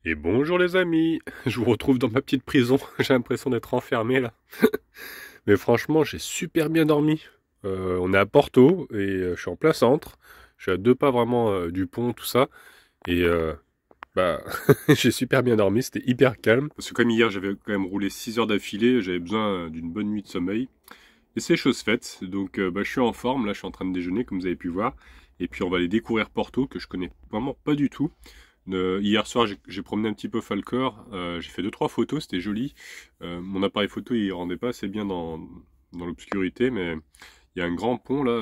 Et bonjour les amis, je vous retrouve dans ma petite prison, j'ai l'impression d'être enfermé là. Mais franchement, j'ai super bien dormi. On est à Porto et je suis en plein centre. Je suis à 2 pas vraiment du pont, tout ça. Et bah, j'ai super bien dormi, c'était hyper calme. Parce que comme hier, j'avais quand même roulé 6 heures d'affilée, j'avais besoin d'une bonne nuit de sommeil. Et c'est chose faite, donc bah, je suis en forme, là je suis en train de déjeuner comme vous avez pu voir. Et puis on va aller découvrir Porto, que je connais vraiment pas du tout. Hier soir, j'ai promené un petit peu Falcor, j'ai fait 2-3 photos, c'était joli. Mon appareil photo, il rendait pas assez bien dans l'obscurité, mais il y a un grand pont là,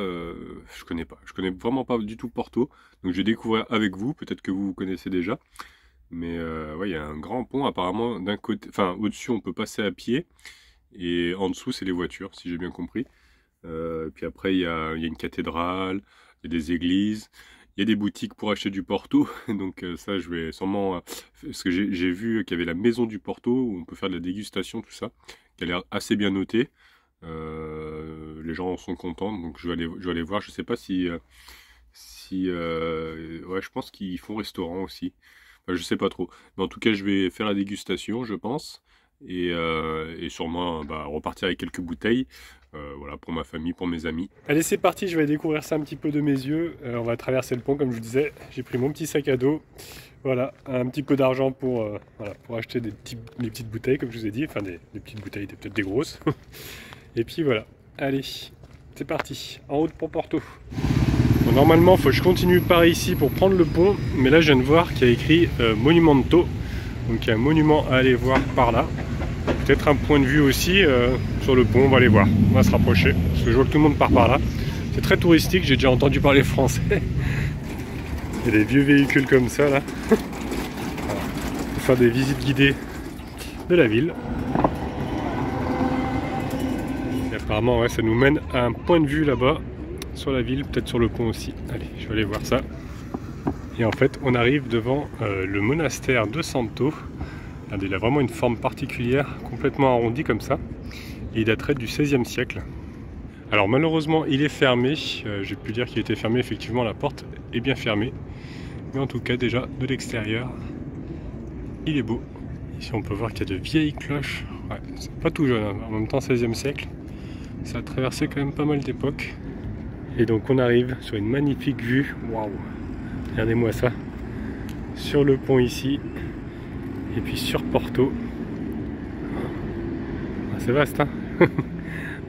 je connais pas. Je connais vraiment pas du tout Porto, donc je vais découvrir avec vous, peut-être que vous connaissez déjà. Mais ouais, il y a un grand pont, apparemment, d'un côté, enfin, au-dessus, on peut passer à pied, et en dessous, c'est les voitures, si j'ai bien compris. Puis après, il y a une cathédrale, il y a des églises, il y a des boutiques pour acheter du Porto. Donc ça, je vais sûrement... parce que j'ai vu qu'il y avait la maison du Porto, où on peut faire de la dégustation, tout ça, qui a l'air assez bien noté. Les gens en sont contents, donc je vais aller voir. Je sais pas si ouais, je pense qu'ils font restaurant aussi. Enfin, je sais pas trop. Mais en tout cas, je vais faire la dégustation, je pense. Et sûrement bah, repartir avec quelques bouteilles. Voilà, pour ma famille, pour mes amis. Allez, c'est parti, je vais découvrir ça un petit peu de mes yeux. On va traverser le pont, comme je vous disais. J'ai pris mon petit sac à dos. Voilà, un petit peu d'argent voilà, pour acheter des petites bouteilles, comme je vous ai dit. Enfin, des petites bouteilles, peut-être des grosses. Et puis voilà, allez, c'est parti. En route pour Porto. Bon, normalement, il faut que je continue par ici pour prendre le pont. Mais là, je viens de voir qu'il y a écrit Monumento. Donc, il y a un monument à aller voir par là. Peut-être un point de vue aussi sur le pont, on va aller voir, on va se rapprocher, parce que je vois que tout le monde part par là. C'est très touristique, j'ai déjà entendu parler français. Il y a des vieux véhicules comme ça là. Voilà. Pour faire des visites guidées de la ville. Et apparemment ouais, ça nous mène à un point de vue là-bas, sur la ville, peut-être sur le pont aussi. Allez, je vais aller voir ça. Et en fait, on arrive devant le monastère de Santo. Il a vraiment une forme particulière, complètement arrondie comme ça. Et il daterait du XVIe siècle. Alors malheureusement, il est fermé. J'ai pu dire qu'il était fermé, effectivement, la porte est bien fermée. Mais en tout cas, déjà, de l'extérieur, il est beau. Ici, on peut voir qu'il y a de vieilles cloches. Ouais, c'est pas tout jeune, hein. En même temps, XVIe siècle. Ça a traversé quand même pas mal d'époques. Et donc, on arrive sur une magnifique vue. Waouh! Regardez-moi ça. Sur le pont ici. Et puis sur Porto. C'est vaste, hein.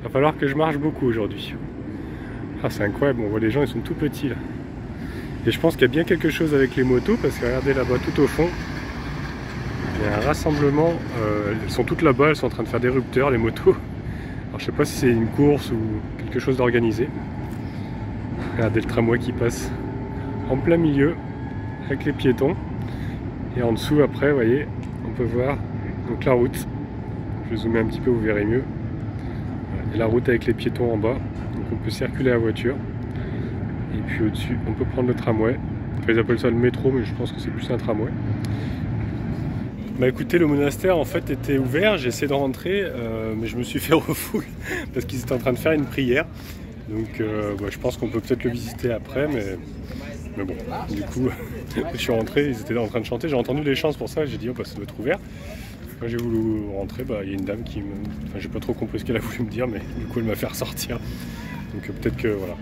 Va falloir que je marche beaucoup aujourd'hui. Ah, c'est incroyable, on voit les gens, ils sont tout petits là. Et je pense qu'il y a bien quelque chose avec les motos, parce que regardez là-bas tout au fond, il y a un rassemblement. Elles sont toutes là-bas, elles sont en train de faire des rupteurs, les motos. Alors je sais pas si c'est une course ou quelque chose d'organisé. Regardez le tramway qui passe en plein milieu, avec les piétons. Et en dessous après, vous voyez, on peut voir donc la route. Je vais zoomer un petit peu, vous verrez mieux. Et la route avec les piétons en bas, donc on peut circuler à voiture. Et puis au-dessus, on peut prendre le tramway. Enfin, ils appellent ça le métro, mais je pense que c'est plus un tramway. Bah écoutez, le monastère en fait était ouvert, j'ai essayé de rentrer, mais je me suis fait refoule parce qu'ils étaient en train de faire une prière. Donc bah, je pense qu'on peut peut-être le visiter après, mais bon, du coup, je suis rentré, ils étaient en train de chanter, j'ai entendu les chants, pour ça, j'ai dit, oh bah ça doit être ouvert. Quand j'ai voulu rentrer, bah, il y a une dame qui me... Enfin, j'ai pas trop compris ce qu'elle a voulu me dire, mais du coup, elle m'a fait ressortir. Donc peut-être que, voilà.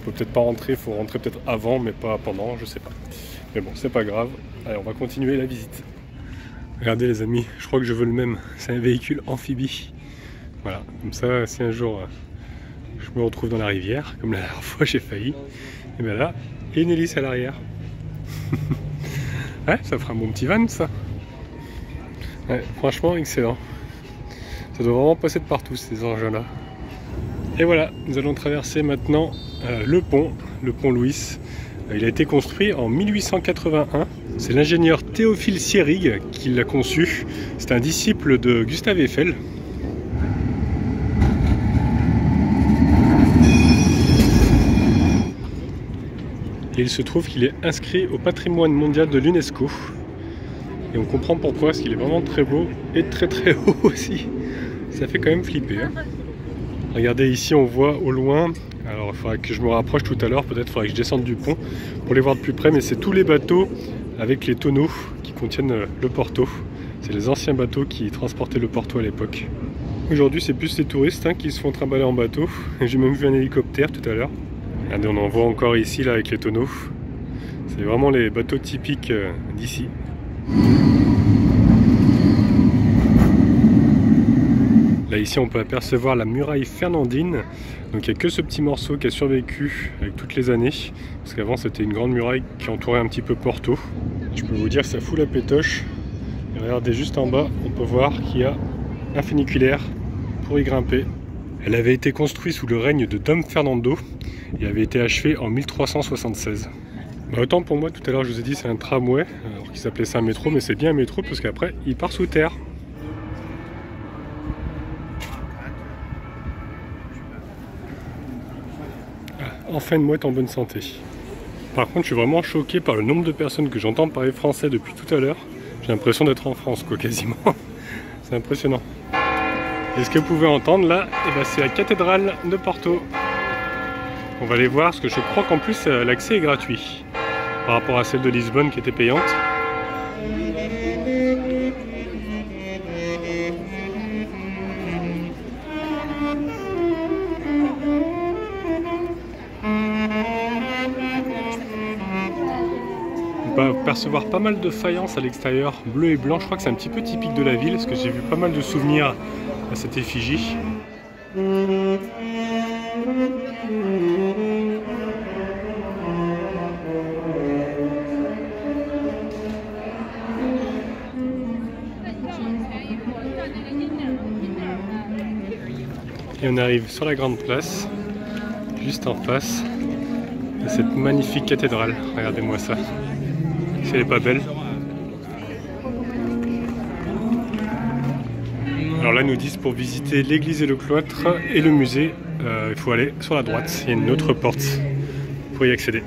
Faut peut-être pas rentrer, faut rentrer peut-être avant, mais pas pendant, je sais pas. Mais bon, c'est pas grave. Allez, on va continuer la visite. Regardez les amis, je crois que je veux le même. C'est un véhicule amphibie. Voilà, comme ça, si un jour je me retrouve dans la rivière, comme la dernière fois j'ai failli, et bien là, il y a une hélice à l'arrière. Ouais, ça fera un bon petit van, ça. Ouais, franchement, excellent. Ça doit vraiment passer de partout, ces engins-là. Et voilà, nous allons traverser maintenant le pont Louis. Il a été construit en 1881. C'est l'ingénieur Théophile Seyrig qui l'a conçu. C'est un disciple de Gustave Eiffel. Et il se trouve qu'il est inscrit au patrimoine mondial de l'UNESCO. Et on comprend pourquoi, parce qu'il est vraiment très beau et très très haut aussi. Ça fait quand même flipper, hein. Regardez ici, on voit au loin, alors il faudra que je me rapproche tout à l'heure, peut-être il faudra que je descende du pont pour les voir de plus près, mais c'est tous les bateaux avec les tonneaux qui contiennent le Porto. C'est les anciens bateaux qui transportaient le Porto à l'époque. Aujourd'hui c'est plus les touristes qui se font trimballer en bateau. J'ai même vu un hélicoptère tout à l'heure. Regardez, on en voit encore ici là avec les tonneaux. C'est vraiment les bateaux typiques d'ici. Là ici on peut apercevoir la muraille fernandine. Donc il n'y a que ce petit morceau qui a survécu avec toutes les années. Parce qu'avant c'était une grande muraille qui entourait un petit peu Porto. Je peux vous dire que ça fout la pétoche. Et regardez juste en bas, on peut voir qu'il y a un funiculaire pour y grimper. Elle avait été construite sous le règne de Dom Fernando et avait été achevée en 1376. Autant pour moi, tout à l'heure je vous ai dit c'est un tramway, alors qu'il s'appelait ça un métro, mais c'est bien un métro parce qu'après il part sous terre. Enfin une mouette en bonne santé. Par contre je suis vraiment choqué par le nombre de personnes que j'entends parler français depuis tout à l'heure. J'ai l'impression d'être en France quoi, quasiment. C'est impressionnant. Et ce que vous pouvez entendre là, c'est la cathédrale de Porto. On va aller voir parce que je crois qu'en plus l'accès est gratuit par rapport à celle de Lisbonne qui était payante. On peut percevoir pas mal de faïences à l'extérieur, bleu et blanc. Je crois que c'est un petit peu typique de la ville parce que j'ai vu pas mal de souvenirs à cette effigie. Et on arrive sur la grande place, juste en face de cette magnifique cathédrale. Regardez-moi ça, si elle n'est pas belle. Alors là, ils nous disent pour visiter l'église et le cloître et le musée, il faut aller sur la droite. Il y a une autre porte pour y accéder.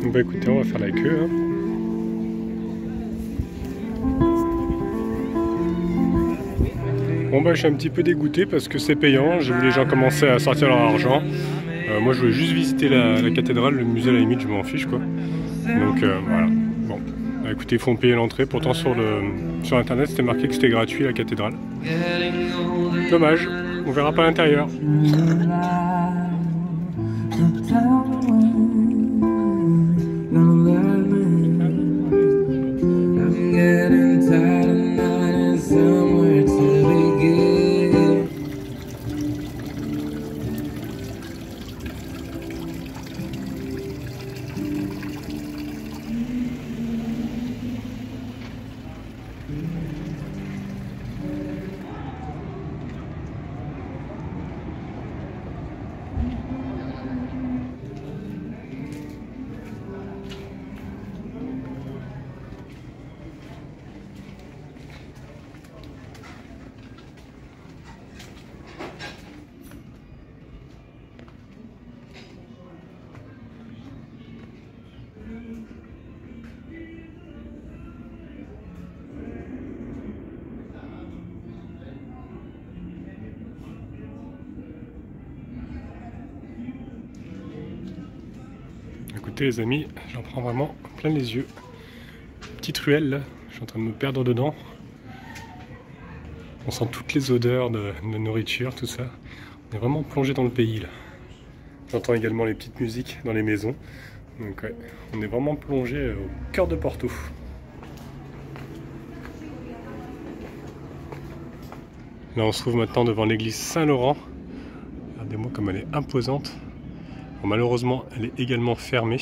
Donc bah écoutez, on va faire la queue. Bon bah je suis un petit peu dégoûté parce que c'est payant. J'ai vu les gens commencer à sortir leur argent. Moi je voulais juste visiter la cathédrale, le musée à la limite je m'en fiche quoi. Donc voilà. Bon, bah, écoutez, ils font payer l'entrée. Pourtant sur internet c'était marqué que c'était gratuit la cathédrale. Dommage, on verra pas l'intérieur. Écoutez les amis, j'en prends vraiment plein les yeux. Petite ruelle là, je suis en train de me perdre dedans. On sent toutes les odeurs de nourriture, tout ça. On est vraiment plongé dans le pays là. J'entends également les petites musiques dans les maisons. Donc ouais, on est vraiment plongé au cœur de Porto. Là on se trouve maintenant devant l'église Saint-Laurent. Regardez-moi comme elle est imposante. Bon, malheureusement elle est également fermée.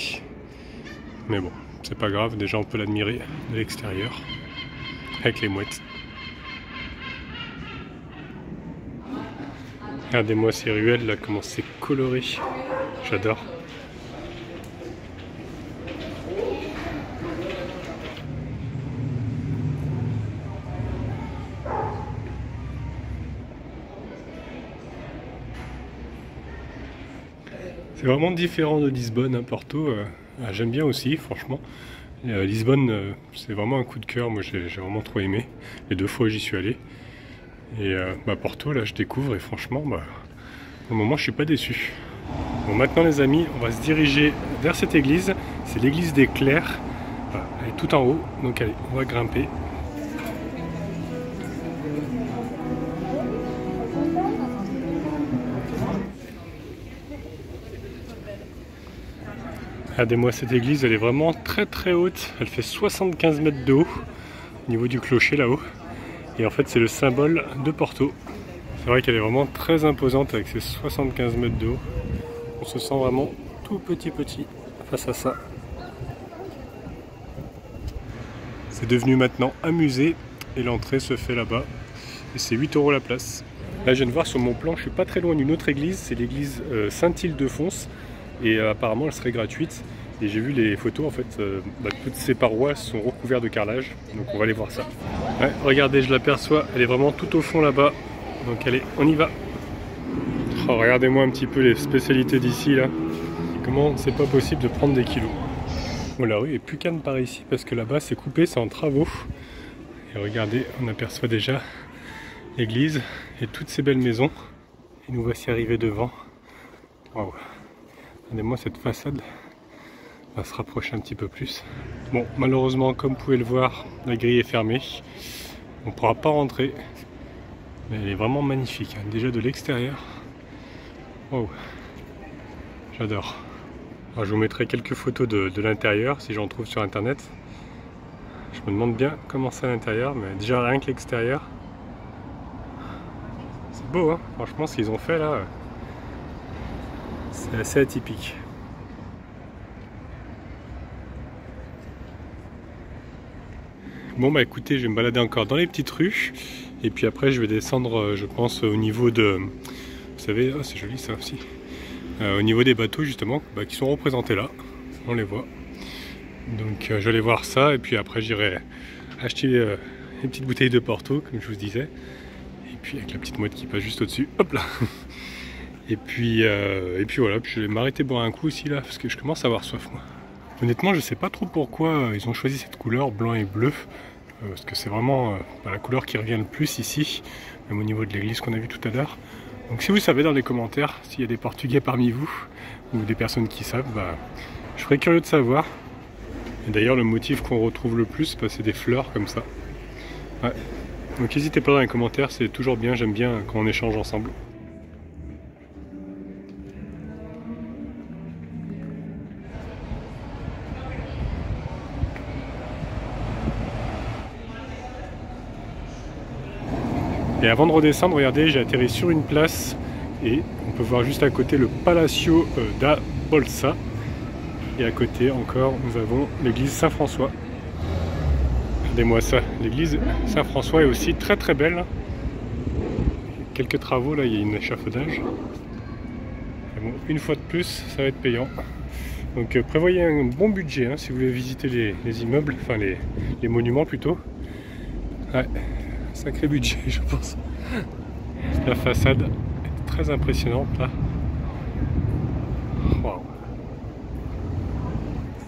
Mais bon, c'est pas grave, déjà on peut l'admirer de l'extérieur. Avec les mouettes. Regardez-moi ces ruelles là, comment c'est coloré. J'adore. C'est vraiment différent de Lisbonne, hein, Porto. J'aime bien aussi, franchement. Lisbonne, c'est vraiment un coup de cœur. Moi, j'ai vraiment trop aimé. Les 2 fois j'y suis allé. Et Porto, là, je découvre et franchement, au moment, je suis pas déçu. Bon, maintenant, les amis, on va se diriger vers cette église. C'est l'église des Clercs. Elle est tout en haut, donc allez, on va grimper. Regardez-moi cette église, elle est vraiment très haute, elle fait 75 mètres de haut au niveau du clocher là-haut. Et en fait c'est le symbole de Porto. C'est vrai qu'elle est vraiment très imposante avec ses 75 mètres de haut. On se sent vraiment tout petit face à ça. C'est devenu maintenant un musée et l'entrée se fait là-bas. Et c'est 8 € la place. Là je viens de voir sur mon plan, je suis pas très loin d'une autre église, c'est l'église Saint-Ildefonse. Et apparemment elle serait gratuite. Et j'ai vu les photos, en fait, toutes ces parois sont recouvertes de carrelage. Donc on va aller voir ça. Ouais, regardez, je l'aperçois, elle est vraiment tout au fond là-bas. Donc allez, on y va. Oh, regardez-moi un petit peu les spécialités d'ici là. Comment c'est pas possible de prendre des kilos. Bon, la rue est plus calme par ici parce que là-bas c'est coupé, c'est en travaux. Et regardez, on aperçoit déjà l'église et toutes ces belles maisons. Et nous voici arrivés devant. Wow. Regardez-moi cette façade. On va se rapprocher un petit peu plus. Bon, malheureusement, comme vous pouvez le voir, la grille est fermée. On ne pourra pas rentrer. Mais elle est vraiment magnifique, hein. Déjà de l'extérieur. Wow. J'adore. Alors, je vous mettrai quelques photos de l'intérieur si j'en trouve sur internet. Je me demande bien comment c'est à l'intérieur, mais déjà rien que l'extérieur. C'est beau, hein. Franchement, ce qu'ils ont fait là, c'est assez atypique. Bon bah écoutez, je vais me balader encore dans les petites rues et puis après je vais descendre, je pense, au niveau de, vous savez, oh, c'est joli ça aussi, au niveau des bateaux justement, qui sont représentés là, on les voit. Donc je vais aller voir ça et puis après j'irai acheter une petite bouteille de Porto comme je vous disais, et puis avec la petite mouette qui passe juste au-dessus, hop là. Et puis voilà, puis je vais m'arrêter boire un coup aussi là parce que je commence à avoir soif moi. Honnêtement, je sais pas trop pourquoi ils ont choisi cette couleur blanc et bleu, parce que c'est vraiment la couleur qui revient le plus ici, même au niveau de l'église qu'on a vu tout à l'heure. Donc si vous savez dans les commentaires s'il y a des Portugais parmi vous, ou des personnes qui savent, je serais curieux de savoir. Et d'ailleurs le motif qu'on retrouve le plus, c'est des fleurs comme ça. Ouais. Donc n'hésitez pas dans les commentaires, c'est toujours bien, j'aime bien quand on échange ensemble. Et avant de redescendre, regardez, j'ai atterri sur une place et on peut voir juste à côté le Palacio da Bolsa. Et à côté encore, nous avons l'église Saint-François. Regardez-moi ça, l'église Saint-François est aussi très belle. Quelques travaux, là il y a un échafaudage. Et bon, une fois de plus, ça va être payant. Donc prévoyez un bon budget hein, si vous voulez visiter les immeubles, enfin les monuments plutôt. Ouais. Sacré budget je pense. La façade est très impressionnante là. Wow.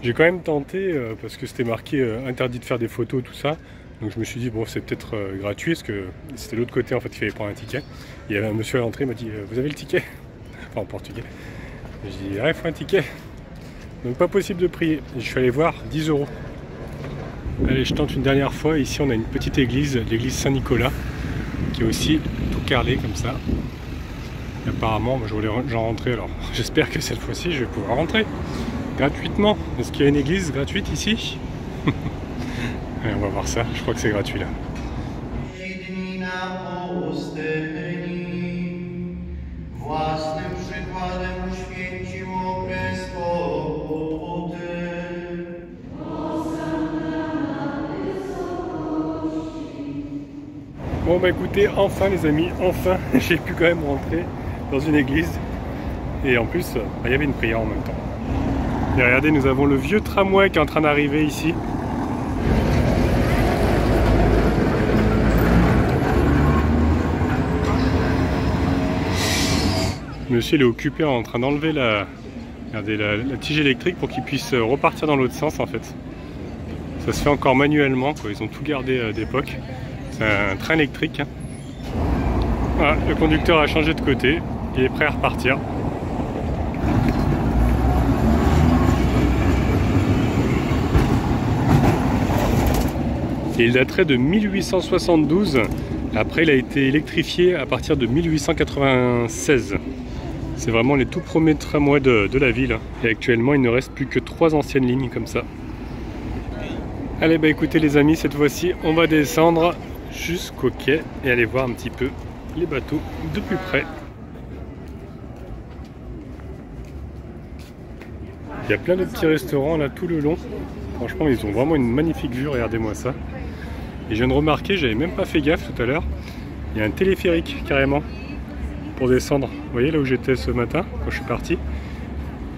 J'ai quand même tenté parce que c'était marqué interdit de faire des photos tout ça. Donc je me suis dit bon c'est peut-être gratuit parce que c'était l'autre côté en fait il fallait prendre un ticket. Il y avait un monsieur à l'entrée il m'a dit vous avez le ticket? Enfin en portugais. J'ai dit ah il faut un ticket. Donc pas possible de prier. Et je suis allé voir 10 €. Allez, je tente une dernière fois. Ici, on a une petite église, l'église Saint-Nicolas, qui est aussi tout carrelée comme ça. Et apparemment, je voulais rentrer. Alors, j'espère que cette fois-ci, je vais pouvoir rentrer gratuitement. Est-ce qu'il y a une église gratuite ici? Allez, on va voir ça. Je crois que c'est gratuit là. Bon bah écoutez, enfin les amis, enfin j'ai pu quand même rentrer dans une église. Et en plus, il y avait une prière en même temps. Et regardez, nous avons le vieux tramway qui est en train d'arriver ici. Monsieur il est occupé en train d'enlever la tige électrique pour qu'il puisse repartir dans l'autre sens en fait. Ça se fait encore manuellement, quoi. Ils ont tout gardé d'époque. C'est un train électrique. Hein. Voilà, le conducteur a changé de côté, il est prêt à repartir. Et il daterait de 1872. Après, il a été électrifié à partir de 1896. C'est vraiment les tout premiers tramways de la ville. Et actuellement, il ne reste plus que 3 anciennes lignes comme ça. Allez, bah écoutez les amis, cette fois-ci, on va descendre jusqu'au quai et aller voir un petit peu les bateaux de plus près. Il y a plein de petits restaurants là tout le long. Franchement, ils ont vraiment une magnifique vue, regardez-moi ça. Et je viens de remarquer, j'avais même pas fait gaffe tout à l'heure, il y a un téléphérique carrément pour descendre. Vous voyez là où j'étais ce matin quand je suis parti, et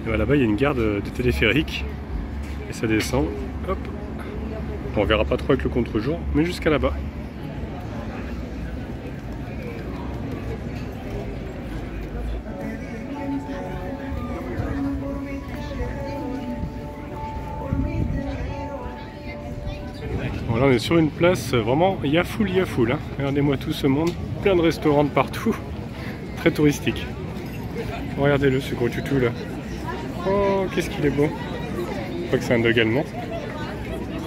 ben, là-bas il y a une gare de téléphérique et ça descend. Hop. Bon, on verra pas trop avec le contre-jour, mais jusqu'à là-bas. Voilà, on est sur une place vraiment yafoul. Hein. Regardez-moi tout ce monde, plein de restaurants de partout, très touristique. Regardez-le, ce gros tutu là. Oh, qu'est-ce qu'il est beau. Je crois que c'est un dog allemand.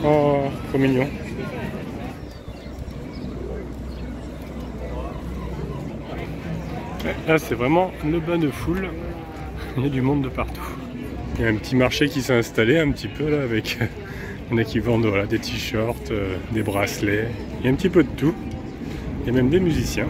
Oh, trop mignon. Là, c'est vraiment le bain de foule. Il y a du monde de partout. Il y a un petit marché qui s'est installé un petit peu là avec... Il y en a qui vendent voilà, des t-shirts, des bracelets, il y a un petit peu de tout. Il y a même des musiciens.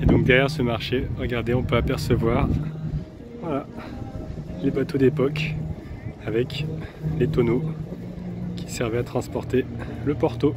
Et donc derrière ce marché, regardez, on peut apercevoir voilà, les bateaux d'époque avec les tonneaux qui servait à transporter le Porto.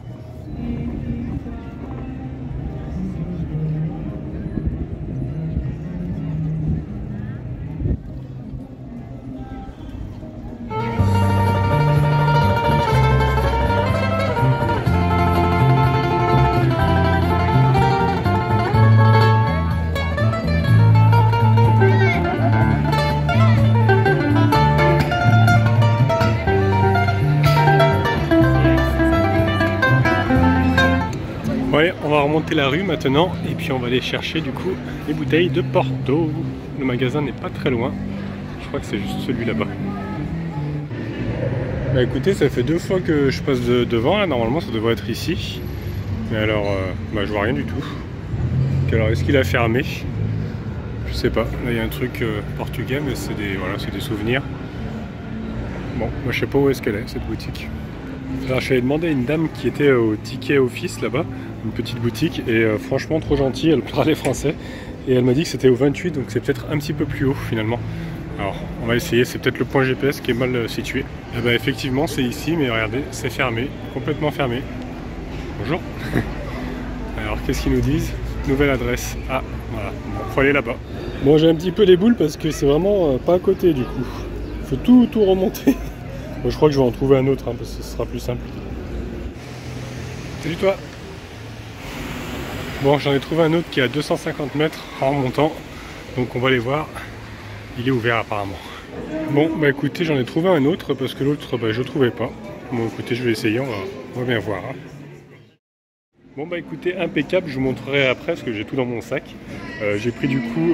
Ouais, on va remonter la rue maintenant et puis on va aller chercher du coup les bouteilles de Porto. Le magasin n'est pas très loin, je crois que c'est juste celui là-bas. Bah écoutez, ça fait 2 fois que je passe devant, là normalement ça devrait être ici. Mais alors, bah, je vois rien du tout. Alors est-ce qu'il a fermé? Je sais pas, là il y a un truc portugais mais c'est des, voilà, c'est des souvenirs. Bon, moi je sais pas où est-ce qu'elle est cette boutique. Alors j'avais demandé à une dame qui était au ticket office là-bas, une petite boutique, et franchement trop gentille, elle parlait français, et elle m'a dit que c'était au 28, donc c'est peut-être un petit peu plus haut finalement. Alors on va essayer, c'est peut-être le point GPS qui est mal situé. Et bah effectivement c'est ici, mais regardez, c'est fermé, complètement fermé. Bonjour. Alors qu'est-ce qu'ils nous disent? Nouvelle adresse. Ah voilà, bon, faut aller là-bas. Bon, j'ai un petit peu les boules parce que c'est vraiment pas à côté du coup. Faut tout remonter. Bon, je crois que je vais en trouver un autre hein, parce que ce sera plus simple. Salut toi. Bon, j'en ai trouvé un autre qui est à 250 mètres en remontant, donc on va aller voir. Il est ouvert apparemment. Bon, bah écoutez, j'en ai trouvé un autre parce que l'autre, bah, je trouvais pas. Bon, écoutez, je vais essayer, on va bien voir. Hein. Bon, bah écoutez, impeccable, je vous montrerai après parce que j'ai tout dans mon sac. J'ai pris du coup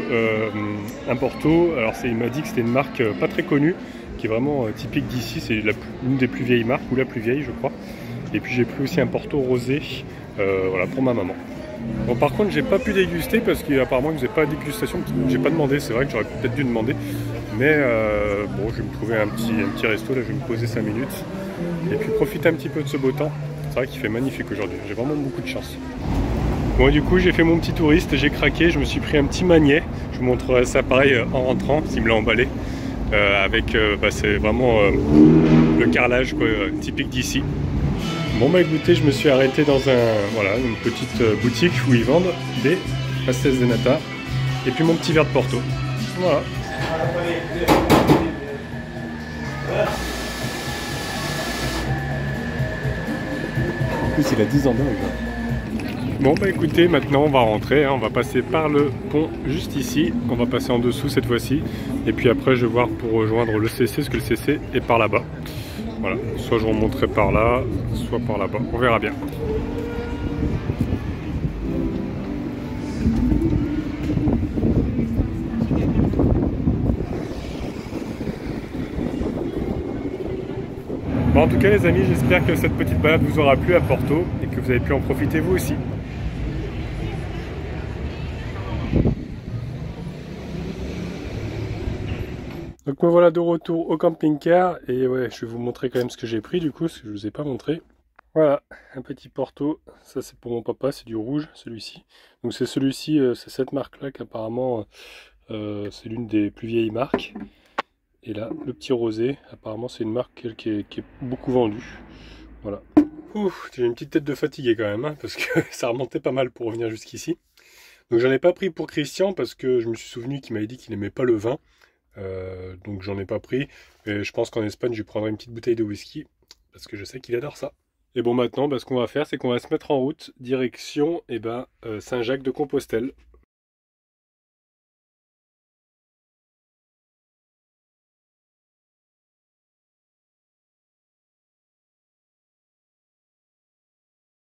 un Porto. Alors, il m'a dit que c'était une marque pas très connue, qui est vraiment typique d'ici. C'est l'une des plus vieilles marques, ou la plus vieille, je crois. Et puis j'ai pris aussi un Porto rosé, voilà, pour ma maman. Bon, par contre, j'ai pas pu déguster parce qu'apparemment, ils faisaient pas de dégustation. J'ai pas demandé, c'est vrai que j'aurais peut-être dû demander. Mais bon, je vais me trouver un petit resto, là, je vais me poser 5 minutes. Et puis profiter un petit peu de ce beau temps. C'est vrai qu'il fait magnifique aujourd'hui, j'ai vraiment beaucoup de chance. Bon, du coup, j'ai fait mon petit touriste, j'ai craqué, je me suis pris un petit magnet. Je vous montrerai ça pareil en rentrant, s'il me l'a emballé. Bah, c'est vraiment le carrelage quoi, typique d'ici. Bon bah écoutez, je me suis arrêté dans voilà, une petite boutique où ils vendent des pastéis de nata et puis mon petit verre de Porto. Voilà. En plus il a 10 ans d'âge. Bon bah écoutez, maintenant on va rentrer, hein, on va passer par le pont juste ici, on va passer en dessous cette fois-ci, et puis après je vais voir pour rejoindre le CC, parce que le CC est par là-bas. Voilà, soit je remonterai par là, soit par là-bas, on verra bien. Bon, en tout cas les amis, j'espère que cette petite balade vous aura plu à Porto et que vous avez pu en profiter vous aussi. Donc me voilà de retour au camping-car et ouais, je vais vous montrer quand même ce que j'ai pris du coup, parce que je vous ai pas montré. Voilà, un petit Porto, ça c'est pour mon papa, c'est du rouge celui-ci. Donc c'est celui-ci, c'est cette marque-là qu'apparemment c'est l'une des plus vieilles marques. Et là, le petit rosé, apparemment c'est une marque qui est beaucoup vendue. Voilà. Ouf, j'ai une petite tête de fatigué quand même, hein, parce que ça remontait pas mal pour revenir jusqu'ici. Donc j'en ai pas pris pour Christian parce que je me suis souvenu qu'il m'avait dit qu'il n'aimait pas le vin. Donc j'en ai pas pris. Et je pense qu'en Espagne, je lui prendrai une petite bouteille de whisky parce que je sais qu'il adore ça. Et bon, maintenant, ce qu'on va faire, c'est qu'on va se mettre en route, direction Saint-Jacques-de-Compostelle.